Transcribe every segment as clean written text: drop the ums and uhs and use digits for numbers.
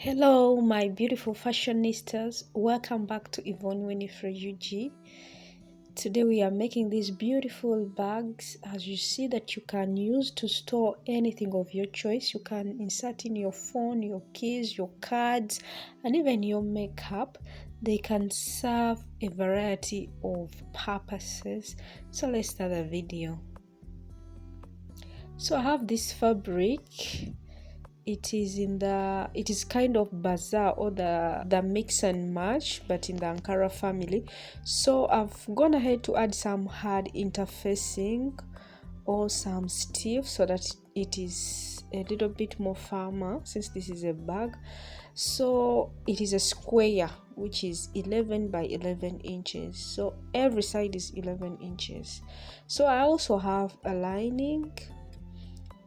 Hello, my beautiful fashionistas. Welcome back to Yvonne Winifred UG. Today we are making these beautiful bags, as you see, that you can use to store anything of your choice. You can insert in your phone, your keys, your cards, and even your makeup. They can serve a variety of purposes. So let's start the video. So I have this fabric. It is kind of bazaar or the mix and match, but in the Ankara family. So I've gone ahead to add some hard interfacing or some stiff so that it is a little bit more firmer, since this is a bag. So it is a square which is 11 by 11 inches, so every side is 11 inches. So I also have a lining,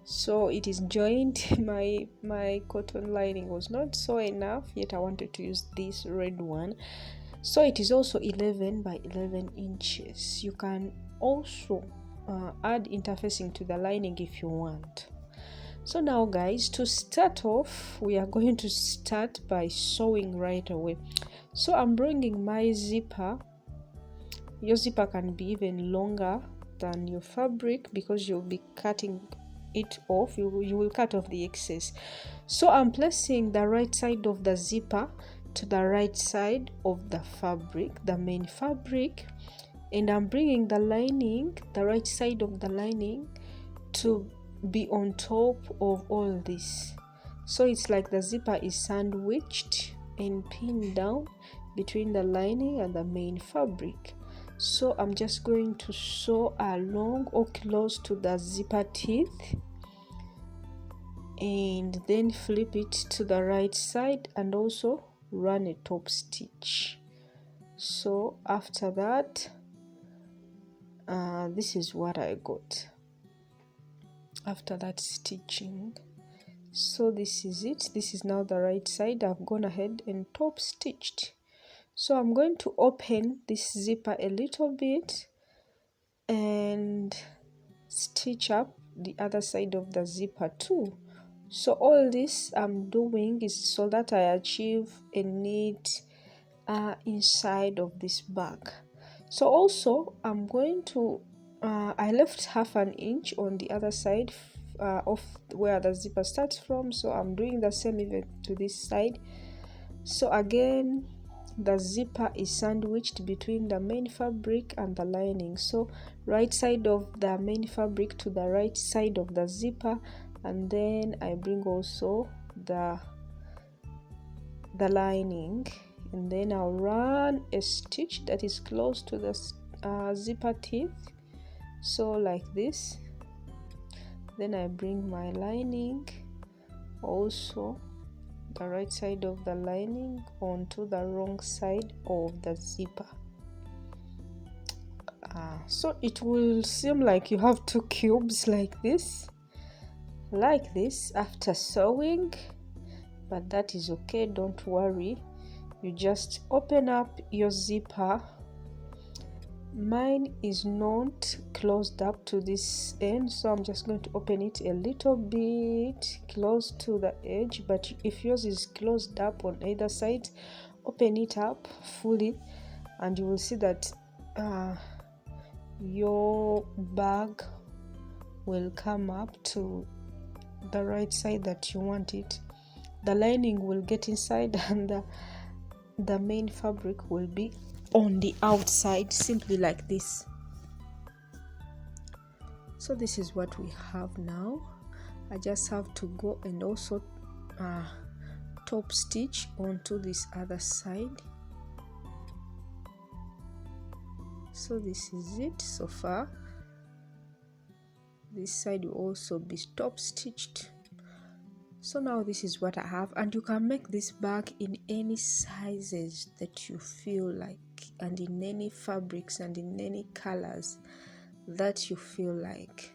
so it is joined. My cotton lining was not so enough, yet I wanted to use this red one. So it is also 11 by 11 inches. You can also add interfacing to the lining if you want. So now guys, to start off, we are going to start by sewing right away. So I'm bringing my zipper. Your zipper can be even longer than your fabric because you'll be cutting it off. You will cut off the excess. So I'm placing the right side of the zipper to the right side of the fabric, the main fabric, and I'm bringing the lining, the right side of the lining, to be on top of all this. So it's like the zipper is sandwiched and pinned down between the lining and the main fabric. So I'm just going to sew along or close to the zipper teeth and then flip it to the right side and also run a top stitch. So after that, this is what I got after that stitching. So this is it. This is now the right side. I've gone ahead and top stitched. So I'm going to open this zipper a little bit and stitch up the other side of the zipper too. So all this I'm doing is so that I achieve a neat inside of this bag. So also I'm going to I left half an inch on the other side of where the zipper starts from, so I'm doing the same even to this side. So again, the zipper is sandwiched between the main fabric and the lining. So right side of the main fabric to the right side of the zipper, and then I bring also the lining, and then I'll run a stitch that is close to the zipper teeth, so like this. Then I bring my lining, also the right side of the lining, onto the wrong side of the zipper. So it will seem like you have two cubes like this after sewing, but that is okay, don't worry. You just open up your zipper. Mine is not closed up to this end, so I'm just going to open it a little bit close to the edge, but if yours is closed up on either side, open it up fully and you will see that your bag will come up to the right side that you want it. The lining will get inside and the main fabric will be on the outside, simply like this. So this is what we have now. I just have to go and also top stitch onto this other side. So this is it so far. This side will also be top stitched. So now this is what I have, and you can make this bag in any sizes that you feel like, and in any fabrics and in any colors that you feel like.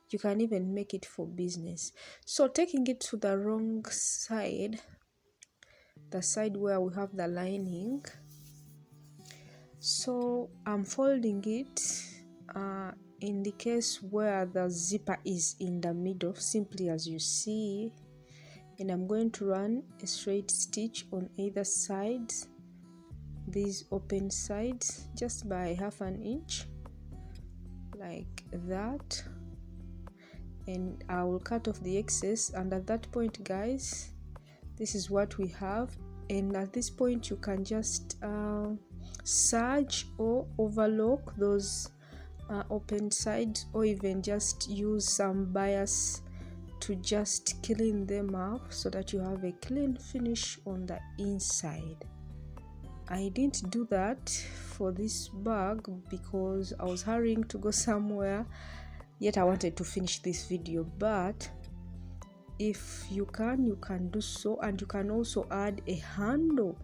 You can even make it for business. So taking it to the wrong side, the side where we have the lining, so I'm folding it in the case where the zipper is in the middle, simply as you see. and I'm going to run a straight stitch on either side, these open sides, just by 1/2 inch like that, and I will cut off the excess. And at that point, guys, this is what we have. And at this point you can just serge or overlock those open sides, or even just use some bias to just clean them up so that you have a clean finish on the inside. I didn't do that for this bag because I was hurrying to go somewhere, yet I wanted to finish this video. But if you can do so, and you can also add a handle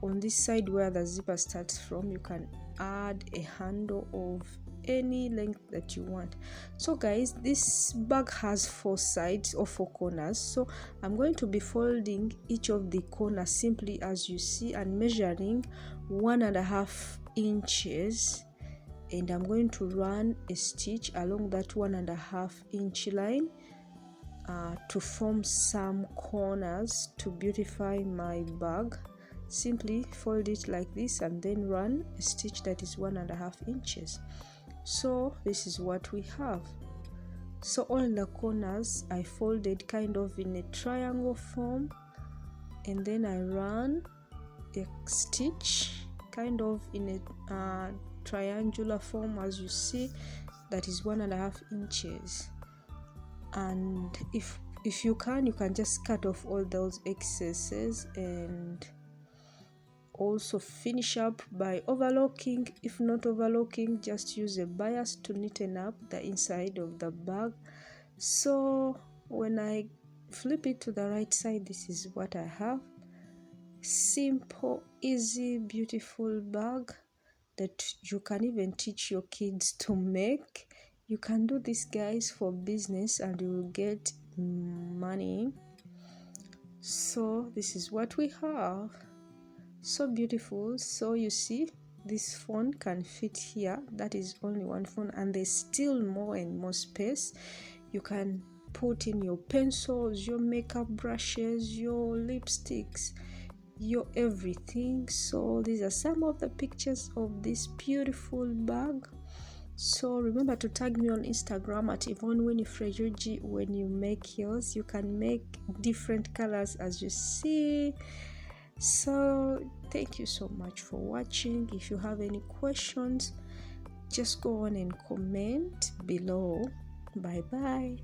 on this side where the zipper starts from. You can add a handle of any length that you want. So guys, this bag has 4 sides or 4 corners, so I'm going to be folding each of the corners simply as you see, and measuring 1.5 inches, and I'm going to run a stitch along that 1.5 inch line to form some corners to beautify my bag. Simply fold it like this and then run a stitch that is 1.5 inches. So this is what we have. So all the corners I folded kind of in a triangle form, and then I ran a stitch kind of in a triangular form as you see, that is 1.5 inches. And if you can just cut off all those excesses, and also finish up by overlocking. If not overlocking, just use a bias to neaten up the inside of the bag. So when I flip it to the right side, this is what I have. Simple, easy, beautiful bag that you can even teach your kids to make. You can do this, guys, for business, and you will get money. So this is what we have. So beautiful. So you see, this phone can fit here. That is only one phone, and there's still more and more space. You can put in your pencils, your makeup brushes, your lipsticks, your everything. So these are some of the pictures of this beautiful bag. So remember to tag me on Instagram at YvonneWinifredUG when you make yours. You can make different colors as you see. So thank you so much for watching. If you have any questions, just go on and comment below. Bye bye.